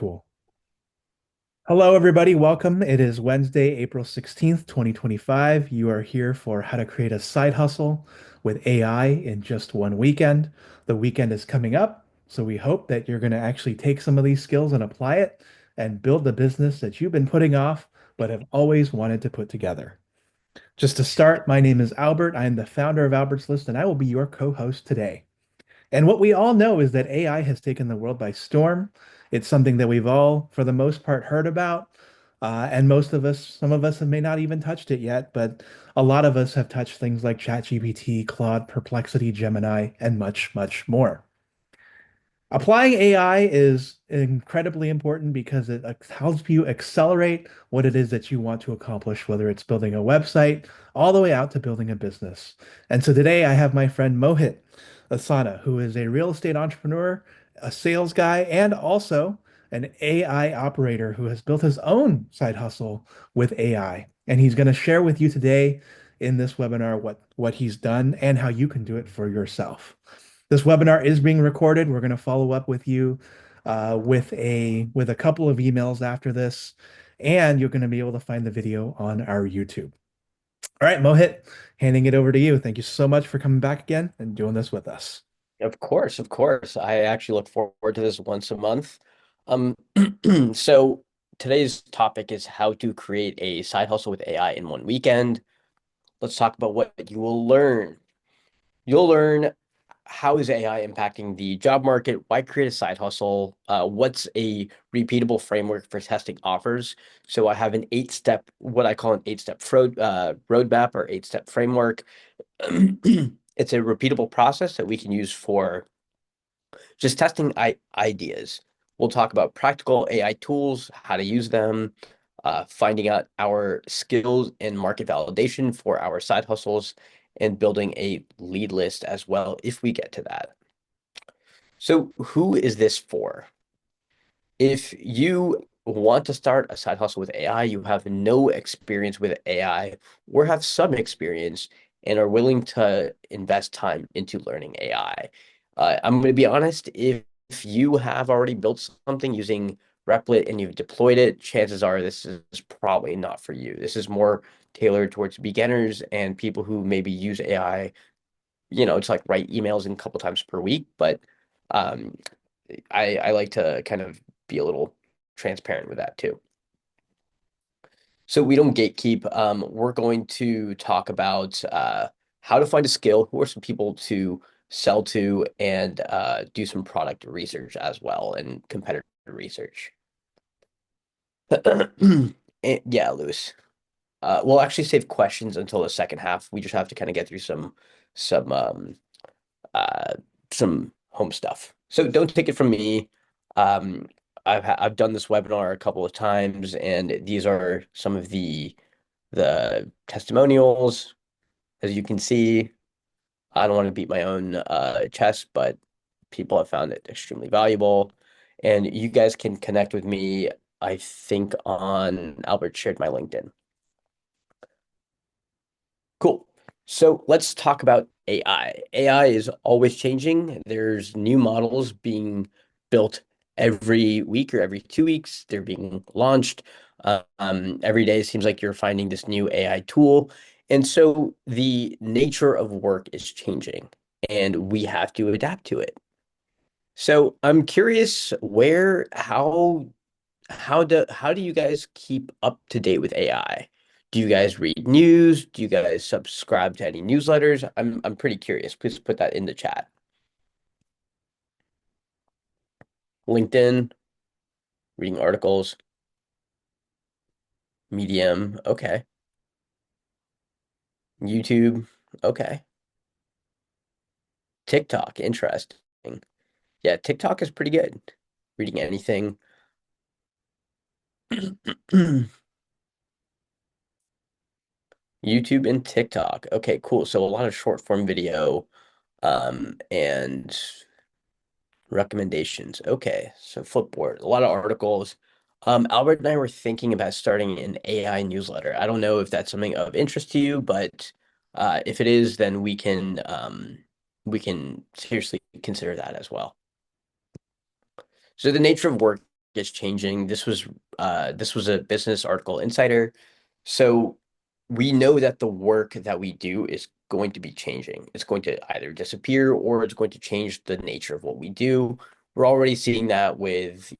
cool. Hello, everybody. Welcome. It is Wednesday, April 16th, 2025. You are here for how to create a side hustle with AI in just one weekend. The weekend is coming up, so we hope that you're going to actually take some of these skills and apply it and build the business that you've been putting off but have always wanted to put together. Just to start, my name is Albert. I am the founder of Albert's List, and I will be your co-host today. And what we all know is that AI has taken the world by storm. It's something that we've all, for the most part, heard about. And most of us, some of us have may not even touched it yet, but a lot of us have touched things like ChatGPT, Claude, Perplexity, Gemini, and much, much more. Applying AI is incredibly important because it helps you accelerate what it is that you want to accomplish, whether it's building a website all the way out to building a business. And so today I have my friend Mohit Asana, who is a real estate entrepreneur, a sales guy, and also an AI operator who has built his own side hustle with AI. And he's going to share with you today in this webinar what he's done and how you can do it for yourself. This webinar is being recorded. We're going to follow up with you with a couple of emails after this, and you're going to be able to find the video on our YouTube. All right, Mohit, handing it over to you. Thank you so much for coming back again and doing this with us. Of course, of course. I actually look forward to this once a month. Um, so today's topic is how to create a side hustle with AI in one weekend. Let's talk about what you will learn. You'll learn how is AI impacting the job market, why create a side hustle, what's a repeatable framework for testing offers. So I have an eight-step, what I call an eight-step roadmap or eight-step framework. It's a repeatable process that we can use for just testing ideas. We'll talk about practical AI tools, how to use them, finding out our skills and market validation for our side hustles, and building a lead list as well if we get to that. So, who is this for? If you want to start a side hustle with AI, you have no experience with AI or have some experience and are willing to invest time into learning AI. I'm going to be honest, if you have already built something using Replit and you've deployed it, chances are this is probably not for you. This is more tailored towards beginners and people who maybe use AI, it's like write emails in a couple times per week, but um, I like to kind of be a little transparent with that too. So we don't gatekeep. We're going to talk about how to find a skill, who are some people to sell to, and do some product research as well and competitor research. Yeah, Lewis. We'll actually save questions until the second half. We just have to kind of get through some uh, some home stuff. So don't take it from me. Um, I've done this webinar a couple of times, and these are some of the testimonials. As you can see, I don't want to beat my own chest, but people have found it extremely valuable. And you guys can connect with me, I think, on Albert shared my LinkedIn. Cool. So let's talk about AI. AI is always changing. There's new models being built every week or every 2 weeks. They're being launched. Every day it seems like you're finding this new AI tool. And so the nature of work is changing and we have to adapt to it. So I'm curious how do you guys keep up to date with AI? Do you guys read news? Do you guys subscribe to any newsletters? I'm pretty curious. Please put that in the chat. LinkedIn, reading articles, Medium, okay. YouTube, okay. TikTok, interesting. Yeah, TikTok is pretty good. Reading anything. YouTube and TikTok. Okay, cool. So a lot of short form video and recommendations. Okay, so Flipboard, a lot of articles. Albert and I were thinking about starting an AI newsletter. I don't know if that's something of interest to you, but if it is, then we can seriously consider that as well. So the nature of work is changing. This was a Business Article Insider. So we know that the work that we do is going to be changing. It's going to either disappear or it's going to change the nature of what we do. We're already seeing that with,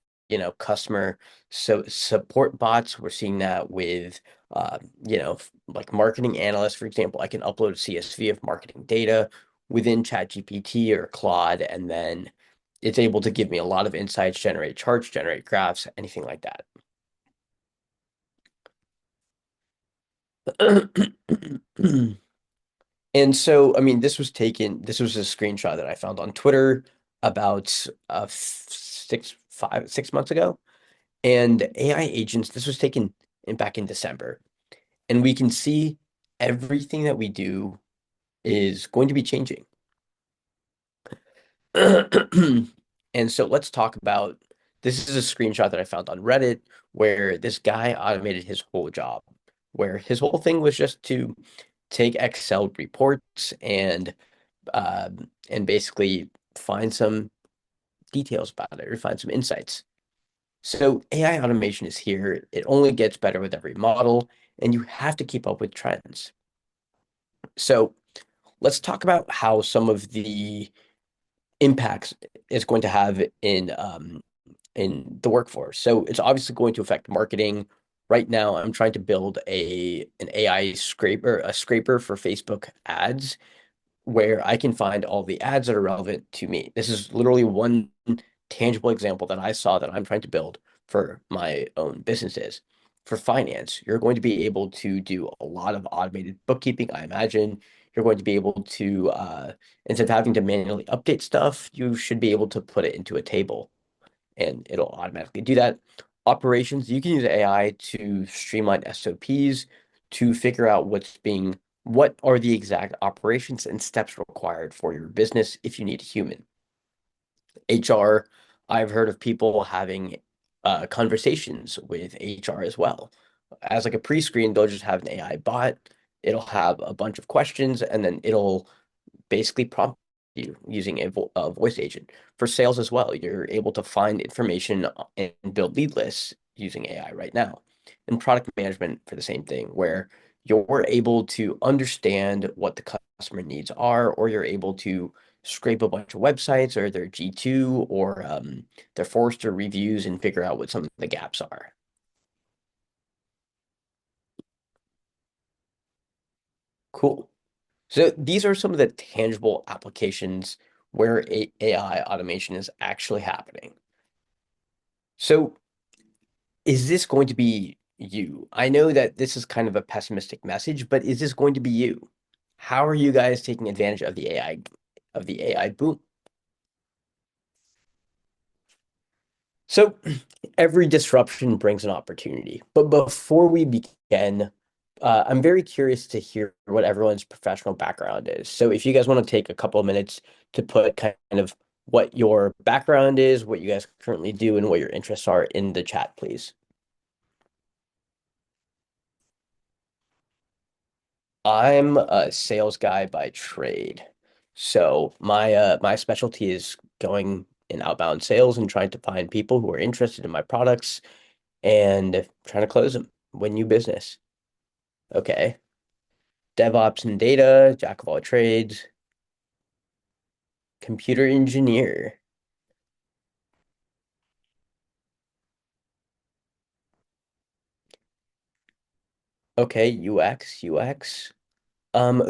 customer support bots. We're seeing that with, like marketing analysts, for example. I can upload a CSV of marketing data within ChatGPT or Claude, and then it's able to give me a lot of insights, generate charts, generate graphs, anything like that. And so, I mean, this was a screenshot that I found on Twitter about 6 months ago. And AI agents, this was taken back in December. And we can see everything that we do is going to be changing. And so let's talk about this is a screenshot that I found on Reddit where this guy automated his whole job, where his whole thing was just to take Excel reports and basically find some details about it or find some insights. So AI automation is here. It only gets better with every model, and you have to keep up with trends. So let's talk about how some of the impacts it's going to have in the workforce. So it's obviously going to affect marketing. Right now, I'm trying to build an AI scraper for Facebook ads where I can find all the ads that are relevant to me. This is literally one tangible example that I saw that I'm trying to build for my own businesses. For finance, you're going to be able to do a lot of automated bookkeeping. I imagine you're going to be able to, instead of having to manually update stuff, you should be able to put it into a table and it'll automatically do that. Operations, you can use AI to streamline SOPs to figure out what are the exact operations and steps required for your business if you need a human. HR, I've heard of people having conversations with HR as well. As like a pre-screen, they'll just have an AI bot. It'll have a bunch of questions and then it'll basically prompt you using a voice agent. For sales as well, you're able to find information and build lead lists using AI right now. And product management for the same thing, where you're able to understand what the customer needs are, or you're able to scrape a bunch of websites or their G2 or their Forrester reviews and figure out what some of the gaps are. Cool. So these are some of the tangible applications where AI automation is actually happening. So is this going to be you? I know that this is kind of a pessimistic message, but is this going to be you? How are you guys taking advantage of the AI boom? So every disruption brings an opportunity. But before we begin, I'm very curious to hear what everyone's professional background is. So if you guys want to take a couple of minutes to put kind of what your background is, what you guys currently do, and what your interests are in the chat, please. I'm a sales guy by trade. So my specialty is going in outbound sales and trying to find people who are interested in my products and trying to close them, win new business. Okay. DevOps and data, jack of all trades, computer engineer. Okay, UX.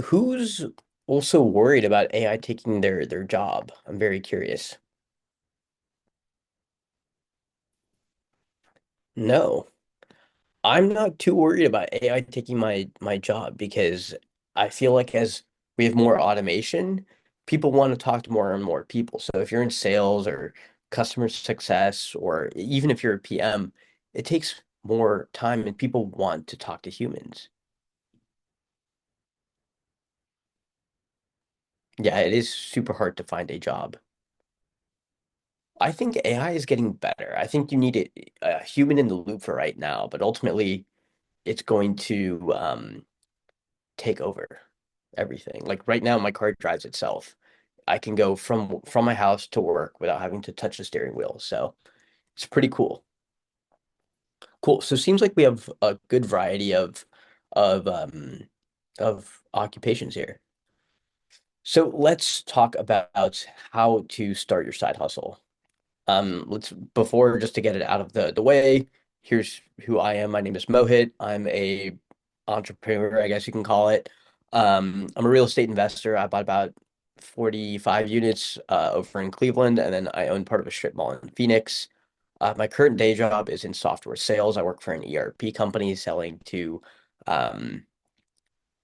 Who's also worried about AI taking their job? I'm very curious. No. I'm not too worried about AI taking my job because I feel like as we have more automation, people want to talk to more and more people. So if you're in sales or customer success, or even if you're a PM, it takes more time and people want to talk to humans. Yeah, it is super hard to find a job. I think AI is getting better. I think you need a human in the loop for right now, but ultimately it's going to take over everything. Like right now, my car drives itself. I can go from my house to work without having to touch the steering wheel. So it's pretty cool. Cool. So it seems like we have a good variety of um of occupations here. So let's talk about how to start your side hustle. Let's before just to get it out of the way, here's who I am. My name is Mohit. I'm a entrepreneur, I guess you can call it. I'm a real estate investor. I bought about 45 units over in Cleveland, and then I own part of a strip mall in Phoenix. My current day job is in software sales. I work for an ERP company um,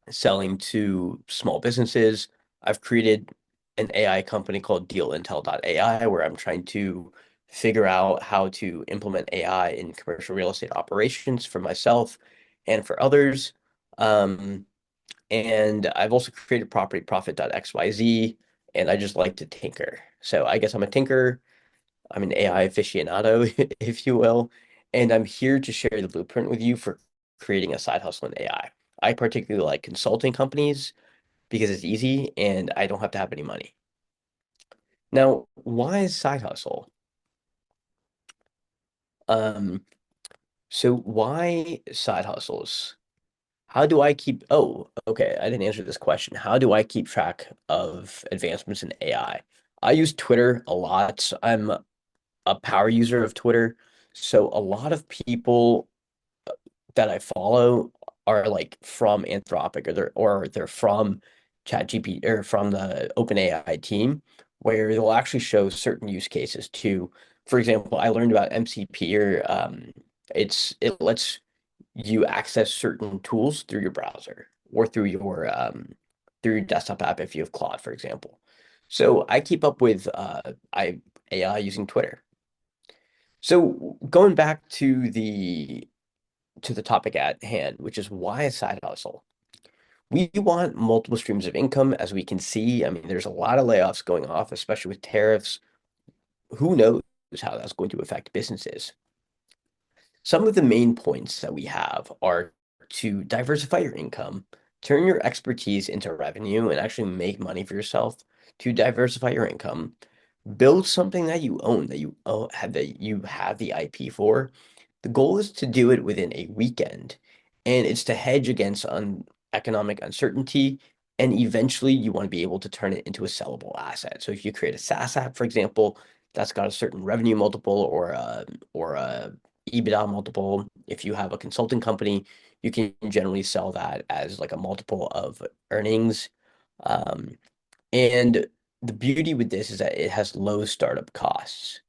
selling to small businesses. I've created an AI company called DealIntel.ai, where I'm trying to figure out how to implement AI in commercial real estate operations for myself and for others. Um, and I've also created PropertyProfit.xyz, and I just like to tinker. So I guess I'm a tinker. I'm an AI aficionado, if you will, and I'm here to share the blueprint with you for creating a side hustle in AI. I particularly like consulting companies because it's easy and I don't have to have any money. Now, why is side hustle? Um, so why side hustles? How do I keep, oh, okay, I didn't answer this question. How do I keep track of advancements in AI? I use Twitter a lot. I'm a power user of Twitter. So a lot of people that I follow are like from Anthropic or they're from ChatGPT or from the OpenAI team where they'll actually show certain use cases too. For example, I learned about MCP or it lets you access certain tools through your browser or through your desktop app if you have Claude, for example. So I keep up with AI using Twitter. So going back to the topic at hand, which is why a side hustle. We want multiple streams of income, as we can see. I mean, there's a lot of layoffs going off, especially with tariffs. Who knows how that's going to affect businesses? Some of the main points that we have are to diversify your income, turn your expertise into revenue, and actually make money for yourself. To diversify your income, build something that you own, that you have the IP for. The goal is to do it within a weekend, and it's to hedge against economic uncertainty. And eventually, you want to be able to turn it into a sellable asset. So if you create a SaaS app, for example, that's got a certain revenue multiple or a EBITDA multiple. If you have a consulting company, you can generally sell that as like a multiple of earnings. Um, and the beauty with this is that it has low startup costs.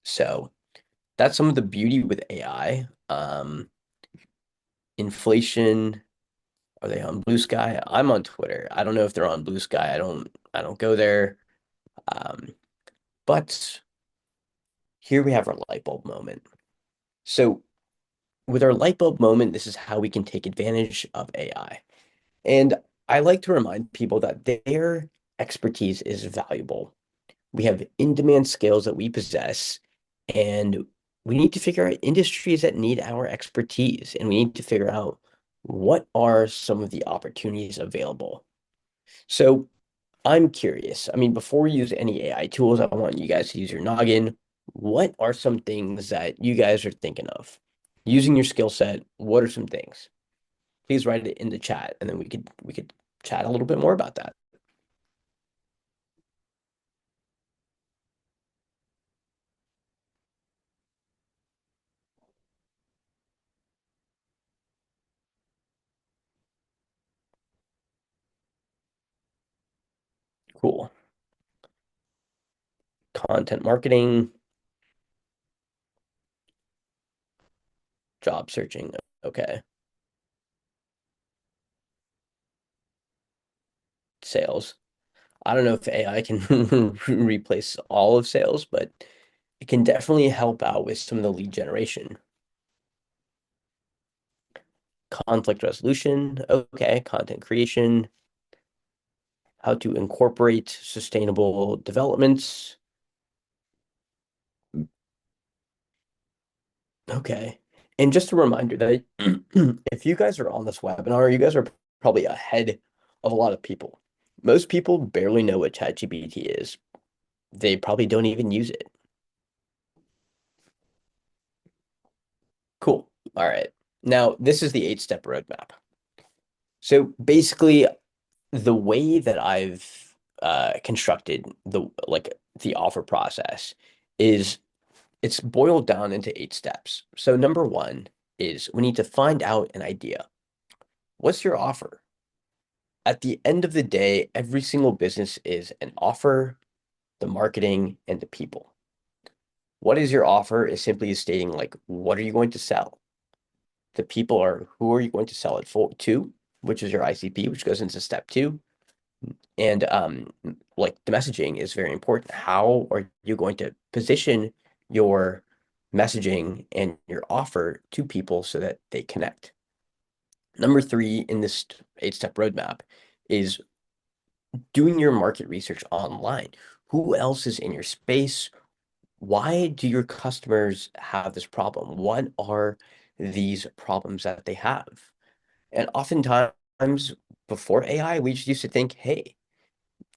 So that's some of the beauty with AI. Inflation, are they on Blue Sky? I'm on Twitter. I don't know if they're on Blue Sky. I don't go there. Um, but here we have our light bulb moment. So with our light bulb moment, this is how we can take advantage of AI. And I like to remind people that their expertise is valuable. We have in-demand skills that we possess, and we need to figure out industries that need our expertise, and we need to figure out what are some of the opportunities available. So I'm curious. I mean, before we use any AI tools, I want you guys to use your noggin. What are some things that you guys are thinking of? Using your skill set, what are some things? Please write it in the chat, and then we could chat a little bit more about that. Cool. Content marketing, job searching. Okay. Sales. I don't know if AI can replace all of sales, but it can definitely help out with some of the lead generation. Conflict resolution. Okay. Content creation, how to incorporate sustainable developments. Okay. And just a reminder that if you guys are on this webinar, you guys are probably ahead of a lot of people. Most people barely know what ChatGPT is. They probably don't even use it. All right. Now, this is the eight-step roadmap. So basically, the way that I've constructed the offer process is it's boiled down into eight steps. So number one is we need to find out an idea. What's your offer? At the end of the day, every single business is an offer, the marketing, and the people. What is your offer is simply stating like, what are you going to sell? The people are who are you going to sell it for to, which is your ICP, which goes into step two. And like the messaging is very important. How are you going to position your messaging and your offer to people so that they connect? Number three in this eight-step roadmap is doing your market research online. Who else is in your space? Why do your customers have this problem? What are these problems that they have? And oftentimes before AI, we just used to think, hey,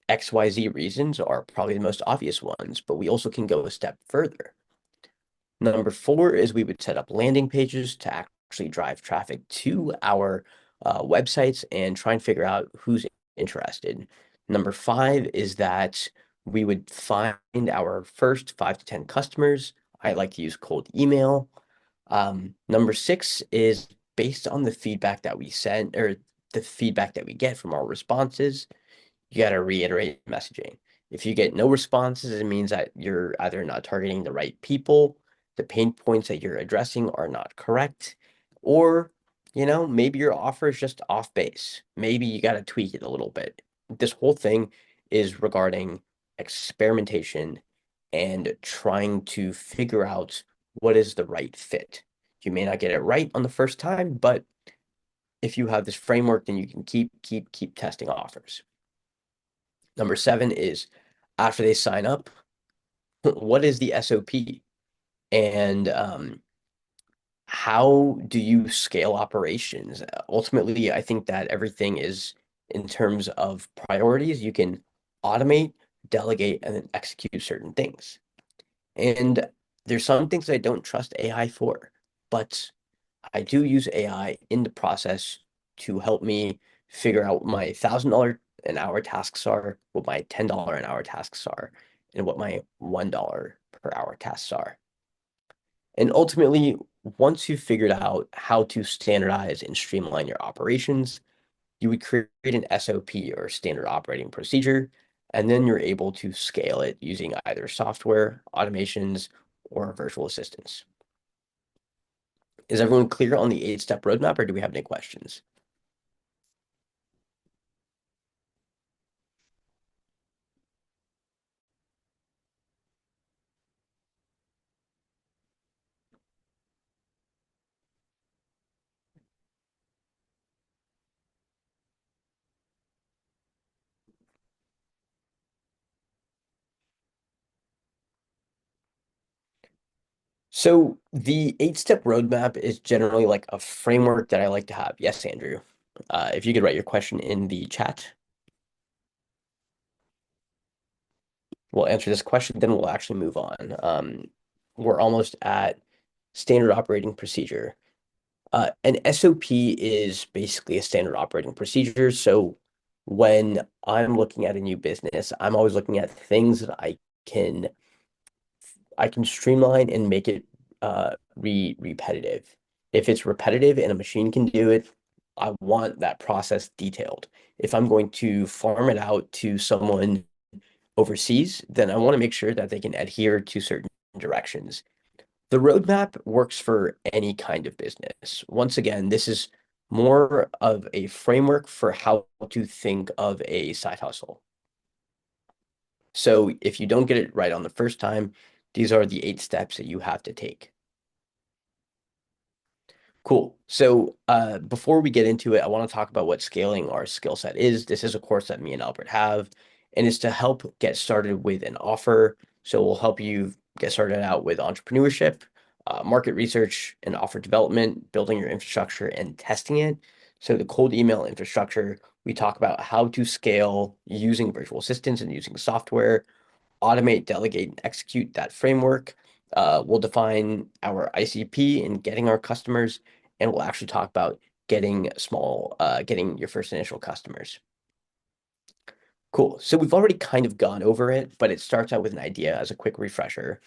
XYZ reasons are probably the most obvious ones, but we also can go a step further. Number four is we would set up landing pages to actually drive traffic to our websites and try and figure out who's interested. Number five is that we would find our first 5 to 10 customers. I like to use cold email. Number six is based on the feedback that we send or the feedback that we get from our responses, you got to reiterate messaging. If you get no responses, it means that you're either not targeting the right people, the pain points that you're addressing are not correct, or, maybe your offer is just off base. Maybe you got to tweak it a little bit. This whole thing is regarding experimentation and trying to figure out what is the right fit. You may not get it right on the first time, but if you have this framework, then you can keep testing offers. Number seven is after they sign up, what is the SOP? And how do you scale operations? Ultimately, I think that everything is in terms of priorities. You can automate, delegate, and then execute certain things. And there's some things I don't trust AI for, but I do use AI in the process to help me figure out what my $1,000 an hour tasks are, what my $10 an hour tasks are, and what my $1 per hour tasks are. And ultimately, once you've figured out how to standardize and streamline your operations, you would create an SOP or standard operating procedure, and then you're able to scale it using either software, automations, or virtual assistants. Is everyone clear on the eight-step roadmap, or do we have any questions? So the eight-step roadmap is generally like a framework that I like to have. Yes, Andrew. If you could write your question in the chat, we'll answer this question, then we'll actually move on. We're almost at standard operating procedure. An SOP is basically a standard operating procedure. So when I'm looking at a new business, I'm always looking at things that I can streamline and make it repetitive. If it's repetitive and a machine can do it, I want that process detailed. If I'm going to farm it out to someone overseas, then I want to make sure that they can adhere to certain directions. The roadmap works for any kind of business. Once again, this is more of a framework for how to think of a side hustle. So if you don't get it right on the first time, these are the eight steps that you have to take. Cool. So before we get into it, I want to talk about what scaling our skill set is. This is a course that me and Albert have, and it's to help get started with an offer. So we'll help you get started out with entrepreneurship, market research, and offer development, building your infrastructure and testing it. So the cold email infrastructure, we talk about how to scale using virtual assistants and using software, automate, delegate, and execute that framework. We'll define our ICP and getting our customers, and we'll actually talk about getting your first initial customers. Cool. So we've already kind of gone over it, but it starts out with an idea as a quick refresher.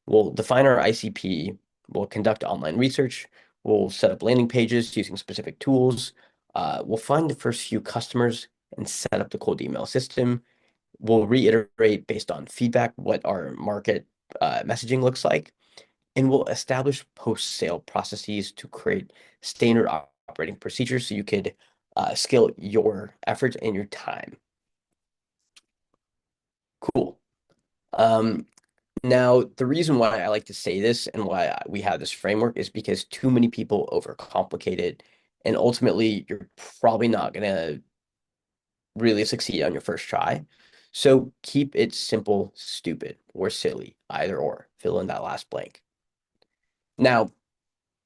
We'll define our ICP, we'll conduct online research, we'll set up landing pages using specific tools, we'll find the first few customers and set up the cold email system. We'll reiterate based on feedback what our market messaging looks like, and we'll establish post-sale processes to create standard operating procedures so you could scale your efforts and your time. Cool. Um, Now, the reason why I like to say this and why we have this framework is because too many people overcomplicate it, and ultimately, you're probably not going to really succeed on your first try. So keep it simple, stupid, or silly, either or. Fill in that last blank. Now,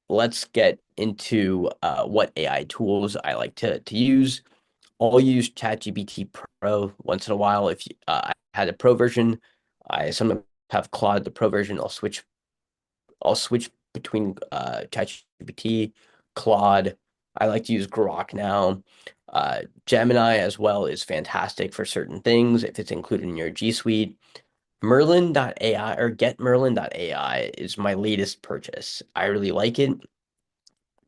let's get into what AI tools I like to use. I'll use ChatGPT Pro once in a while. If I had a Pro version, I sometimes have Claude, the Pro version. I'll switch between ChatGPT, Claude. I like to use Grok now. Gemini as well is fantastic for certain things if it's included in your G Suite. Merlin.ai or GetMerlin.ai is my latest purchase. I really like it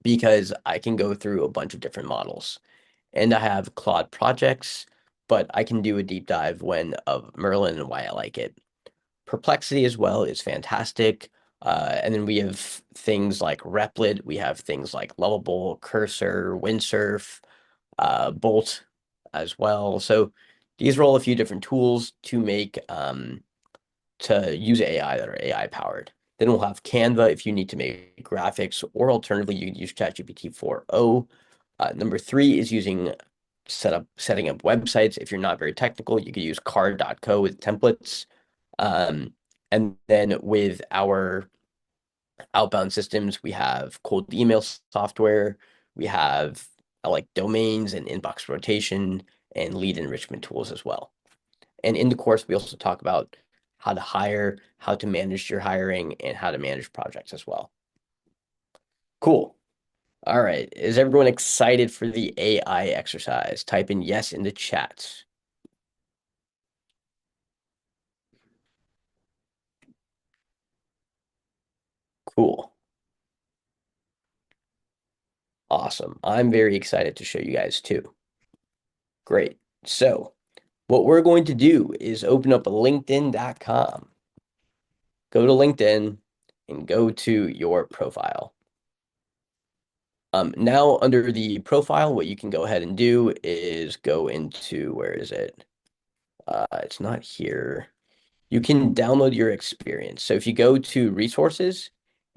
because I can go through a bunch of different models. And I have Claude projects, but I can do a deep dive of Merlin and why I like it. Perplexity as well is fantastic. And then we have things like Replit. We have things like Lovable, Cursor, Windsurf, Bolt as well. So these are all a few different tools to use AI that are AI powered. Then we'll have Canva if you need to make graphics, or alternatively, you can use ChatGPT 4o. Number three is setting up websites. If you're not very technical, you could use card.co with templates. And then with our outbound systems, we have cold email software, we have like domains and inbox rotation and lead enrichment tools as well. And in the course, we also talk about how to hire, how to manage your hiring, and how to manage projects as well. Cool. All right. Is everyone excited for the AI exercise? Type in yes in the chat. Cool. Awesome. I'm very excited to show you guys too. Great. So what we're going to do is open up LinkedIn.com. Go to LinkedIn and go to your profile. Now under the profile, what you can go ahead and do is go into, where is it? It's not here. You can download your experience. So if you go to resources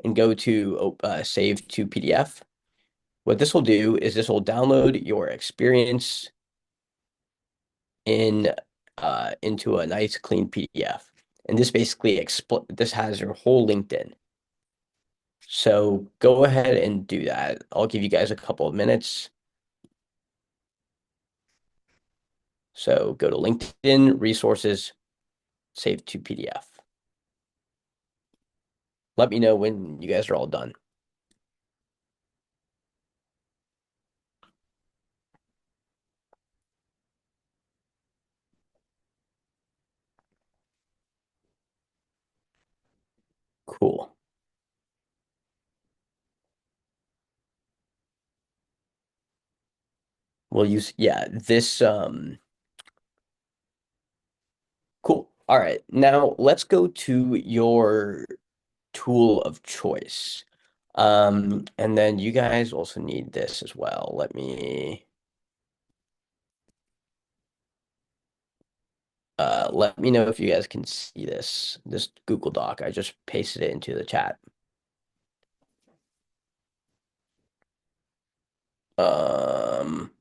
and go to save to PDF, what this will do is this will download your experience into a nice clean PDF. And this basically this has your whole LinkedIn. So go ahead and do that. I'll give you guys a couple of minutes. So go to LinkedIn, resources, save to PDF. Let me know when you guys are all done. Cool. We'll use, yeah, this, cool. All right. Now let's go to your tool of choice. And then you guys also need this as well. Let me know if you guys can see this Google Doc. I just pasted it into the chat. Um,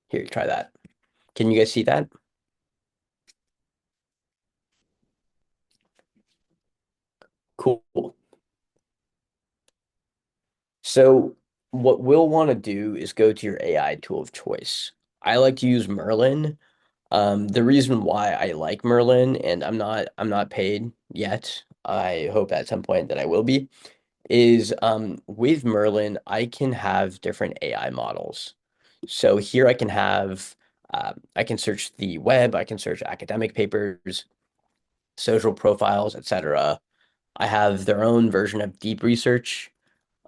Here, try that. Can you guys see that? Cool. So what we'll want to do is go to your AI tool of choice. I like to use Merlin. The reason why I like Merlin, and I'm not paid yet. I hope at some point that I will be, is with Merlin, I can have different AI models. So here I can search the web, I can search academic papers, social profiles, etc. I have their own version of deep research.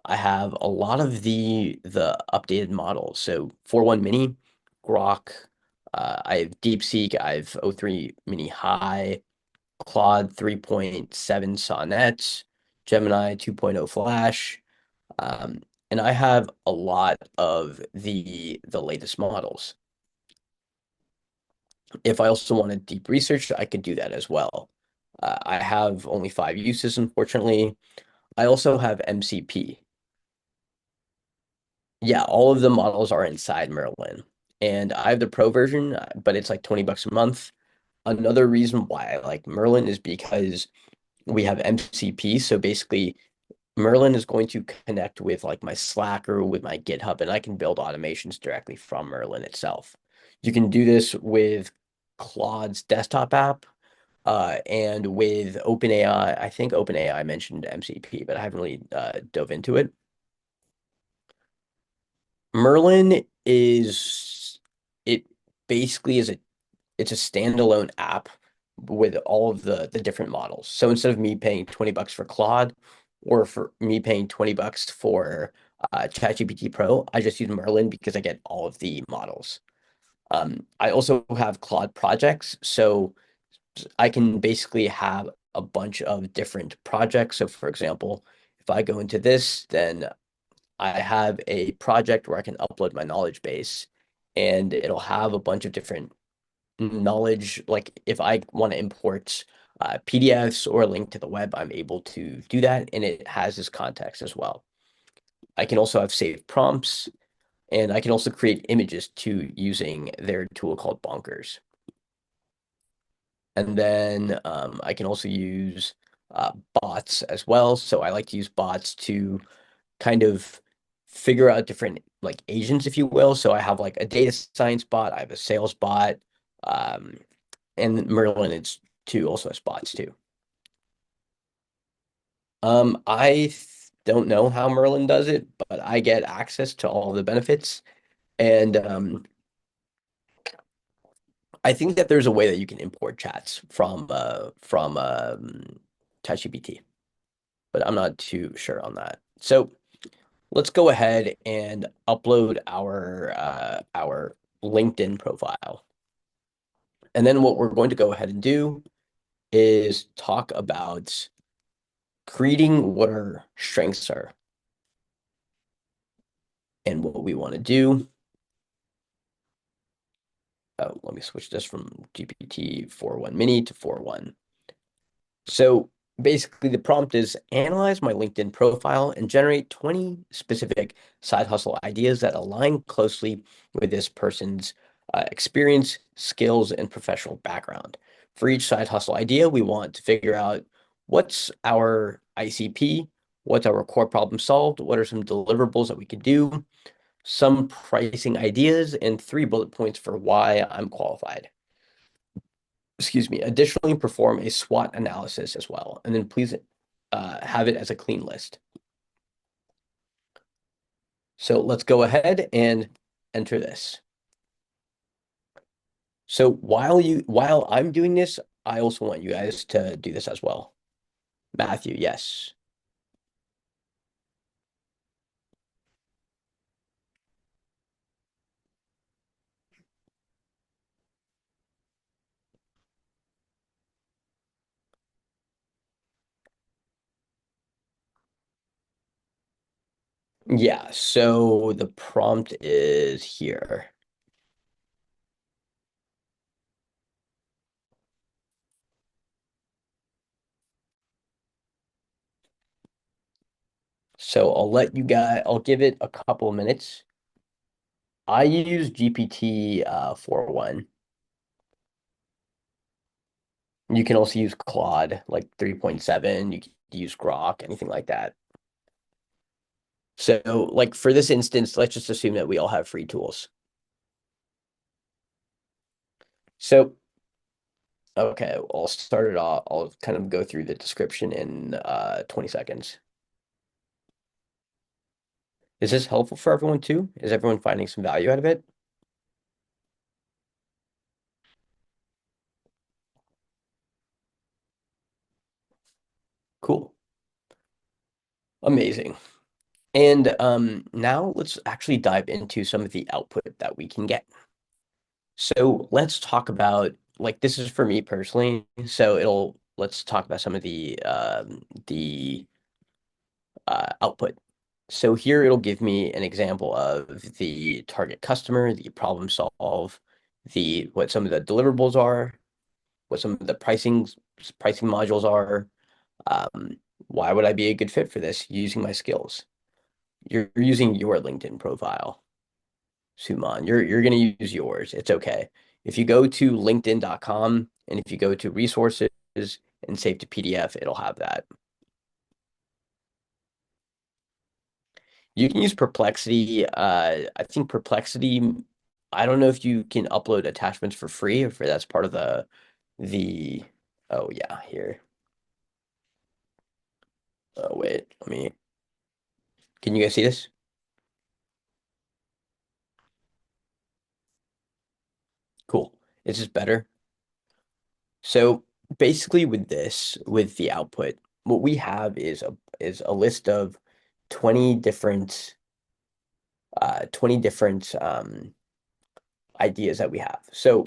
I have a lot of the updated models. So 4.1 mini, Grok, I have DeepSeek, I have O3 mini high, Claude 3.7 Sonnet, Gemini 2.0 Flash, um, and I have a lot of the latest models. If I also wanted deep research, I could do that as well. I have only 5 uses, unfortunately. I also have MCP. Yeah, all of the models are inside Merlin. And I have the pro version, but it's like 20 bucks a month. Another reason why I like Merlin is because we have MCP. So basically, Merlin is going to connect with like my Slack or with my GitHub, and I can build automations directly from Merlin itself. You can do this with Claude's desktop app, and with OpenAI. I think OpenAI mentioned MCP, but I haven't really dove into it. Merlin is it basically is it's a standalone app with all of the different models. So instead of me paying 20 bucks for Claude or for me paying 20 bucks for ChatGPT Pro, I just use Merlin because I get all of the models. I also have Claude projects, so I can basically have a bunch of different projects. So for example, if I go into this, then I have a project where I can upload my knowledge base and it'll have a bunch of different knowledge. Like if I want to import PDFs or a link to the web, I'm able to do that. And it has this context as well. I can also have saved prompts and I can also create images to using their tool called Bonkers. And then I can also use bots as well. So I like to use bots to kind of figure out different like agents, if you will. So I have like a data science bot, I have a sales bot, um, and Merlin is too also has bots too. Don't know how Merlin does it, but I get access to all the benefits, and I think that there's a way that you can import chats from ChatGPT, but I'm not too sure on that. So let's go ahead and upload our LinkedIn profile. And then what we're going to go ahead and do is talk about creating what our strengths are and what we want to do. Oh, let me switch this from GPT 4.1 mini to 4.1. So basically, the prompt is analyze my LinkedIn profile and generate 20 specific side hustle ideas that align closely with this person's experience, skills, and professional background. For each side hustle idea, we want to figure out what's our ICP, what's our core problem solved, what are some deliverables that we could do, some pricing ideas, and 3 bullet points for why I'm qualified. Excuse me. Additionally, perform a SWOT analysis as well, and then please have it as a clean list. So let's go ahead and enter this. So while I'm doing this, I also want you guys to do this as well. Matthew, yes. Yeah, so the prompt is here. So I'll give it a couple of minutes. I use GPT 4.1. You can also use Claude, like 3.7. You can use Grok, anything like that. So, like for this instance, let's just assume that we all have free tools. So, okay, I'll start it off. I'll kind of go through the description in 20 seconds. Is this helpful for everyone too? Is everyone finding some value out of it? Cool. Amazing. And now let's actually dive into some of the output that we can get. So let's talk about like this is for me personally. So it'll let's talk about some of the output. So here it'll give me an example of the target customer, the problem solve, the what some of the deliverables are, what some of the pricing modules are. Um, why would I be a good fit for this using my skills? You're using your LinkedIn profile, Suman. You're going to use yours. It's okay. If you go to linkedin.com and if you go to resources and save to PDF, it'll have that. You can use Perplexity. I think Perplexity, I don't know if you can upload attachments for free or if that's part of the oh yeah, here. Oh wait, can you guys see this? Cool. Is this better? So basically with this, with the output, what we have is a list of 20 different 20 different ideas that we have. So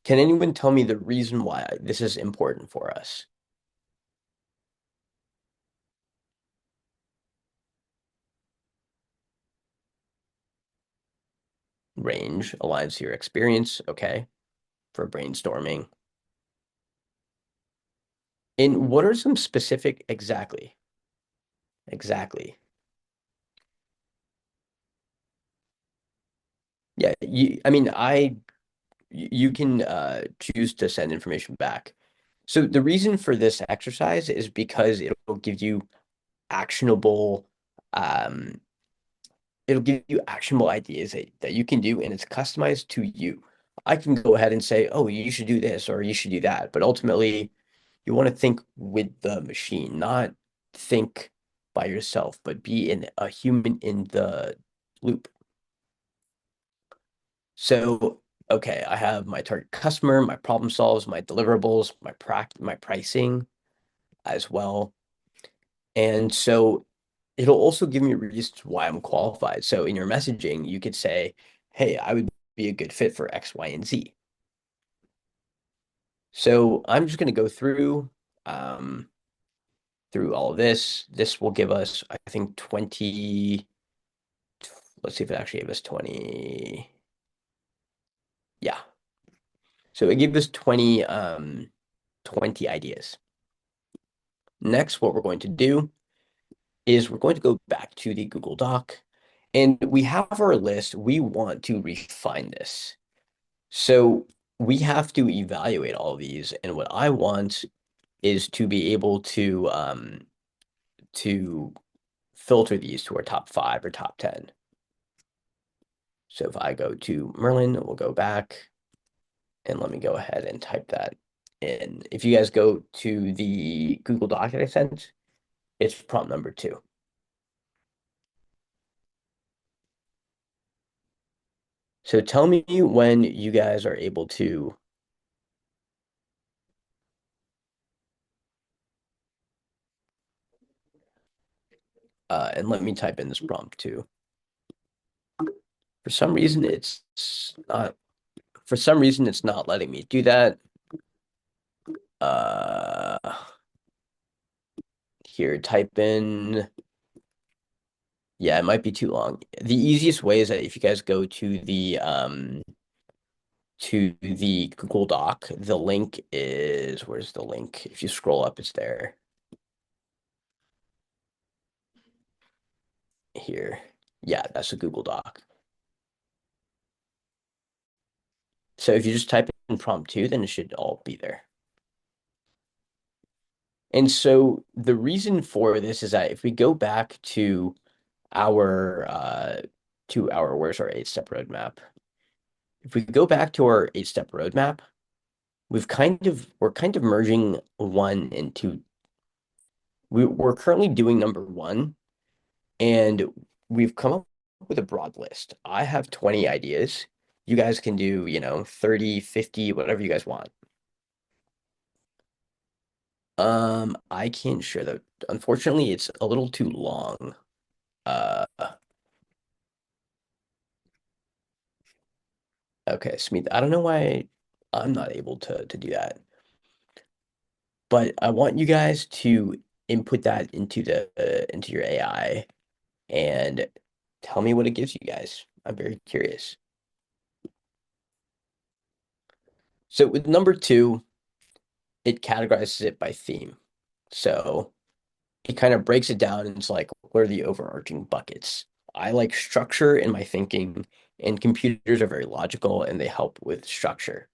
can anyone tell me the reason why this is important for us? Range aligns to your experience, okay, for brainstorming. And what are some specific exactly? Exactly. Yeah, you can choose to send information back. So the reason for this exercise is because actionable um it'll give you actionable ideas that you can do and it's customized to you. I can go ahead and say, oh, you should do this or you should do that. But ultimately, you want to think with the machine, not think by yourself, but be a human in the loop. So, okay, I have my target customer, my problem solves, my deliverables, my pricing as well. And so it'll also give me reasons why I'm qualified. So in your messaging, you could say, hey, I would be a good fit for X, Y, and Z. So I'm just going to go um, through all of this. This will give us, I think, 20. Let's see if it actually gave us 20. Yeah. So it gave us 20 ideas. Next, what we're going to do is we're going to go back to the Google Doc and we have our list. We want to refine this. So we have to evaluate all of these. And what I want is to be able to filter these to our top 5 or top 10. So if I go to Merlin, we'll go back and let me go ahead and type that in. If you guys go to the Google Doc that I sent, it's prompt number 2. So tell me when you guys are able to, and let me type in this prompt too. For some reason, it's not letting me do that. Uh, Here, type in, yeah, it might be too long. The easiest way is that if you guys go to the Google Doc, the link is, where's the link? If you scroll up, it's there. Here. Yeah, that's the Google Doc. So if you just type in prompt 2, then it should all be there. And so the reason for this is that if we go back our where's our 8-step roadmap? if we go back to our 8-step roadmap, we're kind of merging one into we're currently doing number one, and we've come up with a broad list. I have 20 ideas. You guys can do, 30, 50, whatever you guys want. I can't share that. Unfortunately, it's a little too long. Uh, okay, Smith, I don't know why I'm not able to do that, but I want you guys to input that into the into your AI and tell me what it gives you guys. I'm very curious. So with number two, it categorizes it by theme. So it kind of breaks it down into like what are the overarching buckets. I like structure in my thinking, and computers are very logical and they help with structure.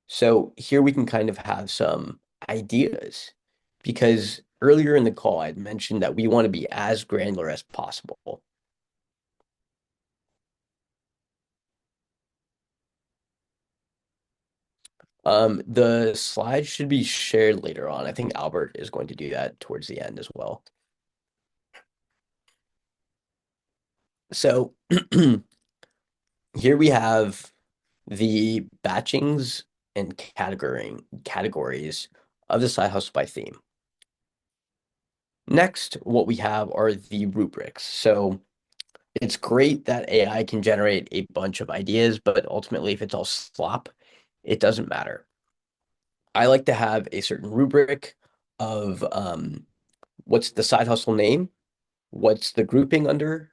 So here we can kind of have some ideas because earlier in the call I'd mentioned that we want to be as granular as possible. The slides should be shared later on. I think Albert is going to do that towards the end as well. So here we have the batchings and categories of the side hustle by theme. Next, what we have are the rubrics. So it's great that AI can generate a bunch of ideas, but ultimately, if it's all slop, it doesn't matter. I like to have a certain rubric of what's the side hustle name, what's the grouping under,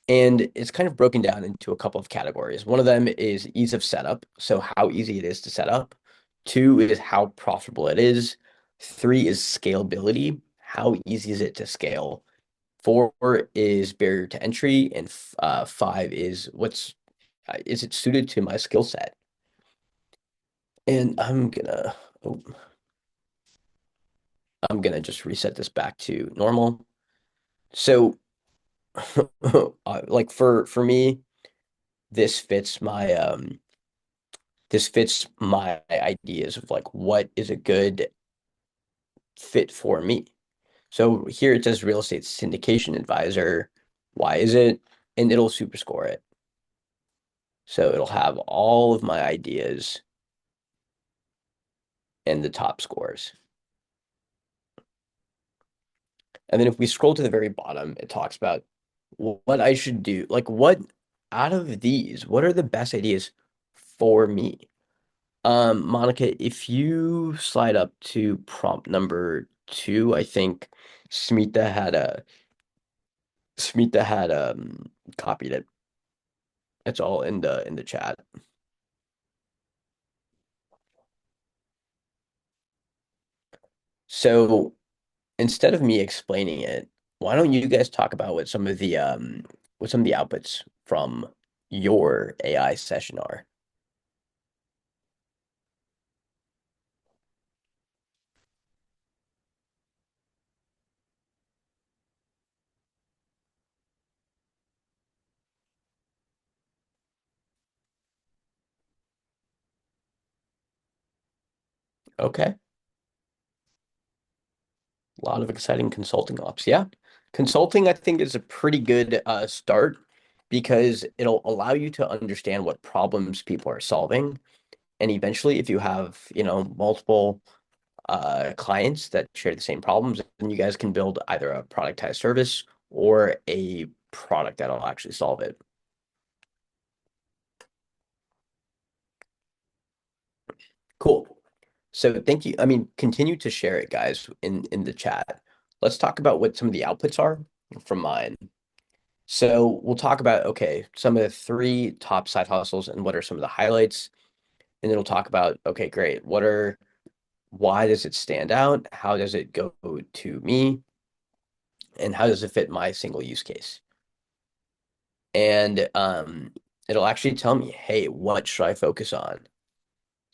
and it's kind of broken down into a couple of categories. One of them is ease of setup, so how easy it is to set up. Two is how profitable it is. Three is scalability. How easy is it to scale? Four is barrier to entry, and five is is it suited to my skill set? And I'm gonna just reset this back to normal. So, like for me, this fits my this fits my ideas of like what is a good fit for me. So here it says real estate syndication advisor. Why is it? And it'll super score it. So it'll have all of my ideas and the top scores. And then if we scroll to the very bottom, it talks about what I should do. Like what out of these, what are the best ideas for me? Monica, if you slide up to prompt number two, I think Smita had a Smita had copied it. It's all in the chat. So instead of me explaining it, why don't you guys talk about what some of the outputs from your AI session are? Okay. A lot of exciting consulting ops. Yeah. Consulting, I think, is a pretty good start because it'll allow you to understand what problems people are solving. And eventually, if you have, multiple clients that share the same problems, then you guys can build either a productized service or a product that'll actually solve it. Cool. So thank you. I mean, continue to share it, guys, in the chat. Let's talk about what some of the outputs are from mine. So we'll talk about, okay, some of the three top side hustles and what are some of the highlights. And then we'll talk about, okay, great. Why does it stand out? How does it go to me? And how does it fit my single use case? And it'll actually tell me, hey, what should I focus on?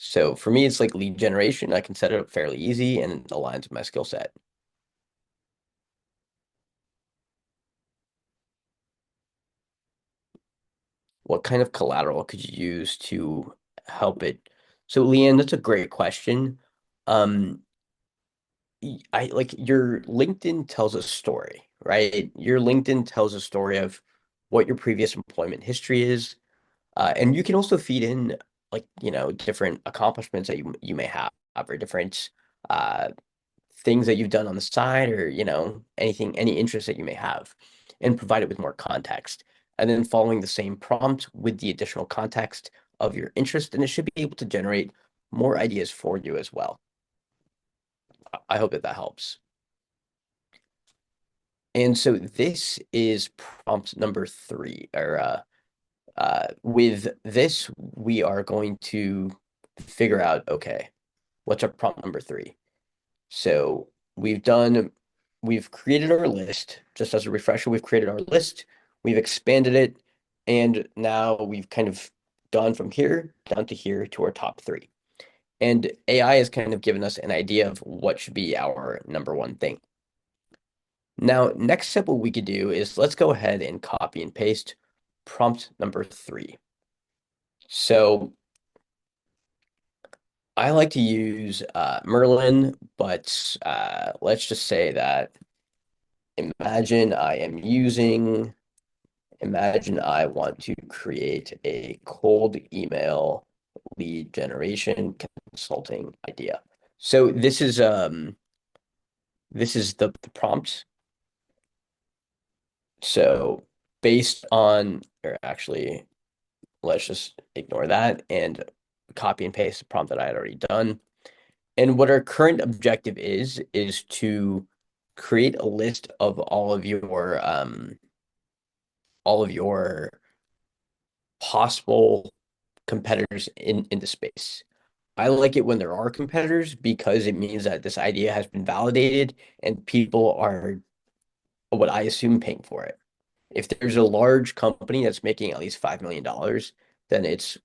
So for me, it's like lead generation. I can set it up fairly easy and it aligns with my skill set. what kind of collateral could you use to help it? So, Leanne, that's a great question. Um, I like your LinkedIn tells a story, right? Your LinkedIn tells a story of what your previous employment history is. And you can also feed in like, different accomplishments that you may have or different uh, things that you've done on the side or, anything, any interest that you may have and provide it with more context. And then following the same prompt with the additional context of your interest, and it should be able to generate more ideas for you as well. I hope that that helps. And so this is prompt number three, or with this, we are going to figure out, okay, what's our prompt number three? So we've done, we've created our list. Just as a refresher, we've created our list, we've expanded it, and now we've kind of gone from here down to here to our top three. And AI has kind of given us an idea of what should be our number one thing. Now, next step, what we could do is let's go ahead and copy and paste prompt number three. So I like to use Merlin, but let's just say that imagine I am using, imagine I want to create a cold email lead generation consulting idea. So this is the prompt. So based on, or actually, let's just ignore that and copy and paste the prompt that I had already done. And what our current objective is to create a list of all of your possible competitors in the space. I like it when there are competitors because it means that this idea has been validated and people are, what I assume, paying for it. If there's a large company that's making at least $5 million, then it's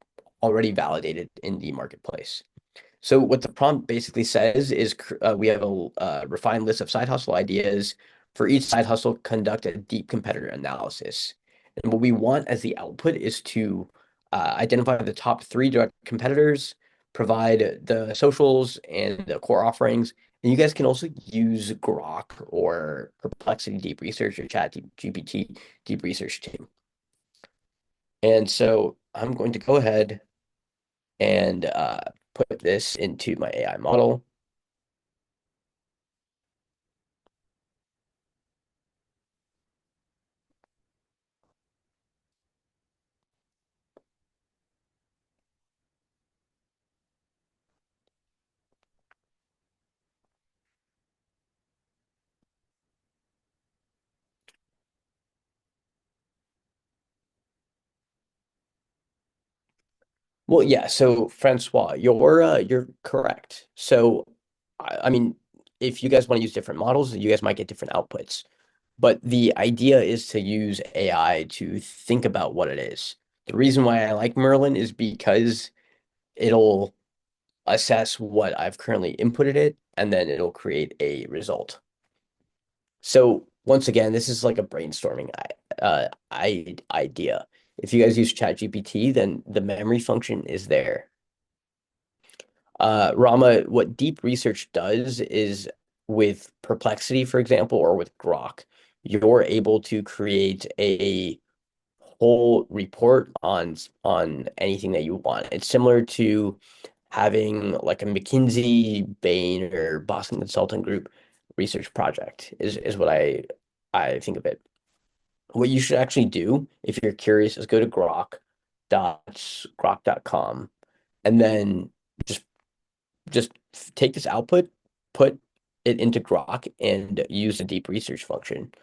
already validated in the marketplace. So what the prompt basically says is we have a refined list of side hustle ideas. For each side hustle, conduct a deep competitor analysis. And what we want as the output is to identify the top three direct competitors, provide the socials and the core offerings. And you guys can also use Grok or Perplexity Deep Research or Chat GPT Deep Research too. And so I'm going to go ahead and put this into my AI model. Well, yeah. So, Francois, you're correct. So, I mean, if you guys want to use different models, you guys might get different outputs. But the idea is to use AI to think about what it is. The reason why I like Merlin is because it'll assess what I've currently inputted it, and then it'll create a result. So once again, this is like a brainstorming idea. If you guys use ChatGPT, then the memory function is there. Rama, what deep research does is with Perplexity, for example, or with Grok, you're able to create a whole report on anything that you want. It's similar to having like a McKinsey, Bain, or Boston Consulting Group research project is what I think of it. What you should actually do if you're curious is go to grok.com and then just just take this output, put it into Grok, and use the deep research function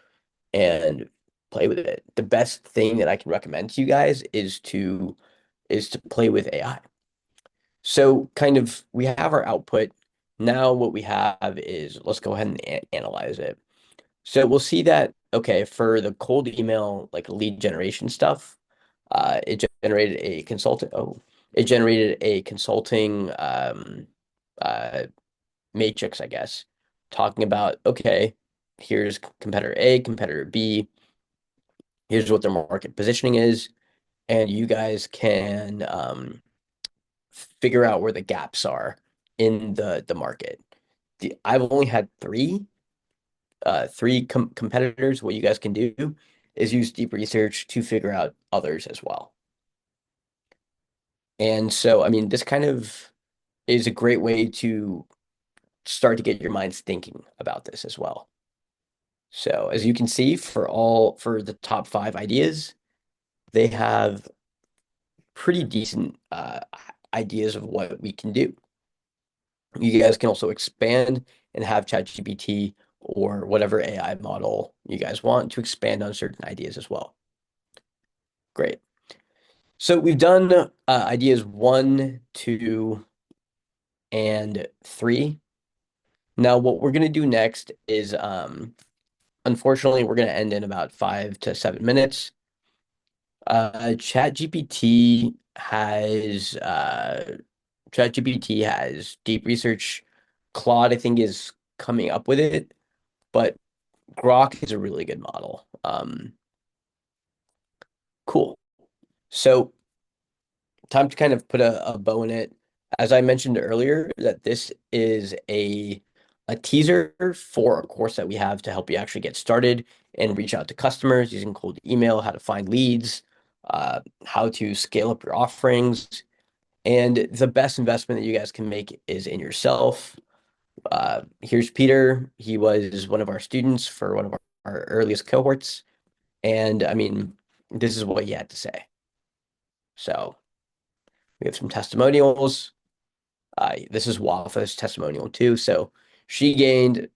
and play with it. The best thing that I can recommend to you guys is to play with AI. So kind of we have our output. Now what we have is let's go ahead and analyze it. So we'll see that, okay, for the cold email, like lead generation stuff, it generated a consultant. Oh, it generated a consulting uh, matrix, I guess, talking about, okay, here's competitor A, competitor B, here's what their market positioning is. and you guys can figure out where the gaps are in the market. I've only had three competitors. What you guys can do is use deep research to figure out others as well. And so, I mean, this kind of is a great way to start to get your minds thinking about this as well. So, as you can see, for the top five ideas, they have pretty decent ideas of what we can do. You guys can also expand and have ChatGPT or whatever AI model you guys want to expand on certain ideas as well. Great. So we've done ideas 1, 2, and 3. Now, what we're going to do next is, unfortunately, we're going to end in about 5 to 7 minutes. ChatGPT has deep research. Claude, I think, is coming up with it, but Grok is a really good model. Cool. So time to kind of put a bow in it. As I mentioned earlier, that this is a teaser for a course that we have to help you actually get started and reach out to customers using cold email, how to find leads, how to scale up your offerings. And the best investment that you guys can make is in yourself. Here's Peter. He was one of our students for one of our earliest cohorts. And I mean, this is what he had to say. So we have some testimonials. This is Wafa's testimonial too. So she gained,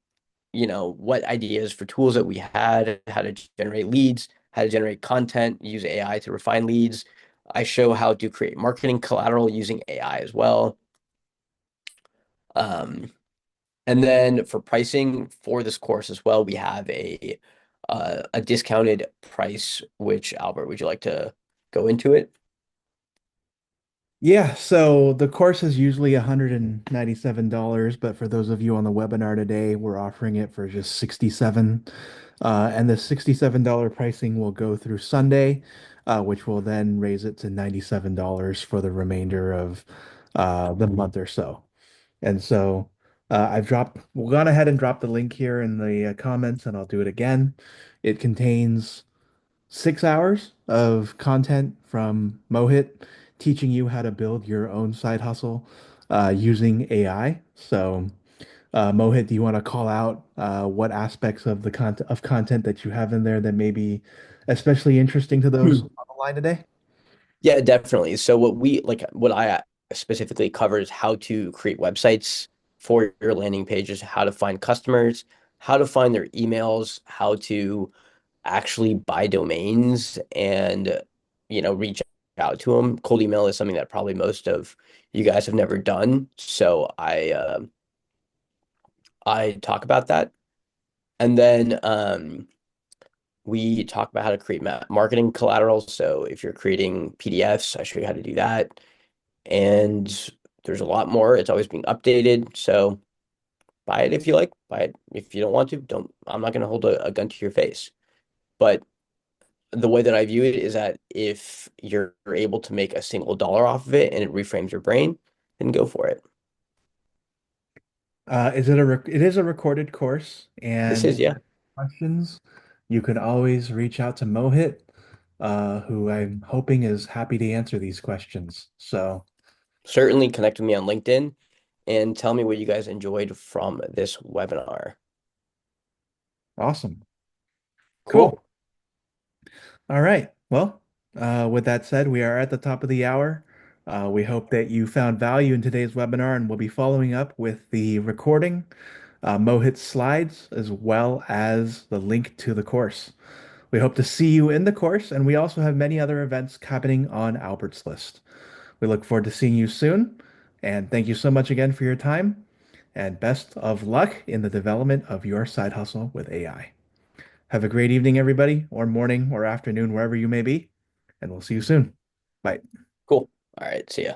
what ideas for tools that we had, how to generate leads, how to generate content, use AI to refine leads. I show how to create marketing collateral using AI as well. Um, and then for pricing for this course as well, we have a discounted price, which Albert, would you like to go into it? Yeah, so the course is usually $197, but for those of you on the webinar today, we're offering it for just 67. And the $67 pricing will go through Sunday, which will then raise it to $97 for the remainder of the month or so. And so we've gone ahead and dropped the link here in the comments, and I'll do it again. It contains 6 hours of content from Mohit teaching you how to build your own side hustle using AI. So, Mohit, do you want to call out what aspects of the content that you have in there that may be especially interesting to those Hmm. on the line today? Yeah, definitely. So what I specifically cover is how to create websites for your landing pages, how to find customers, how to find their emails, how to actually buy domains and, reach out to them. Cold email is something that probably most of you guys have never done. So I talk about that. And then we talk about how to create marketing collateral. So if you're creating PDFs, I show you how to do that. And there's a lot more. It's always being updated. So buy it if you like, buy it if you don't want to. Don't, I'm not going to hold a gun to your face. But the way that I view it is that if you're able to make a single dollar off of it and it reframes your brain, then go for it. It is a recorded course, This and is, yeah, questions, you can always reach out to Mohit, who I'm hoping is happy to answer these questions. So certainly connect with me on LinkedIn and tell me what you guys enjoyed from this webinar. awesome. Cool. Cool. All right. Well, with that said, we are at the top of the hour. We hope that you found value in today's webinar, and we'll be following up with the recording, Mohit's slides, as well as the link to the course. We hope to see you in the course, and we also have many other events happening on Albert's list. We look forward to seeing you soon, and thank you so much again for your time, and best of luck in the development of your side hustle with AI. Have a great evening, everybody, or morning or afternoon, wherever you may be, and we'll see you soon. Bye. Cool. All right. See ya.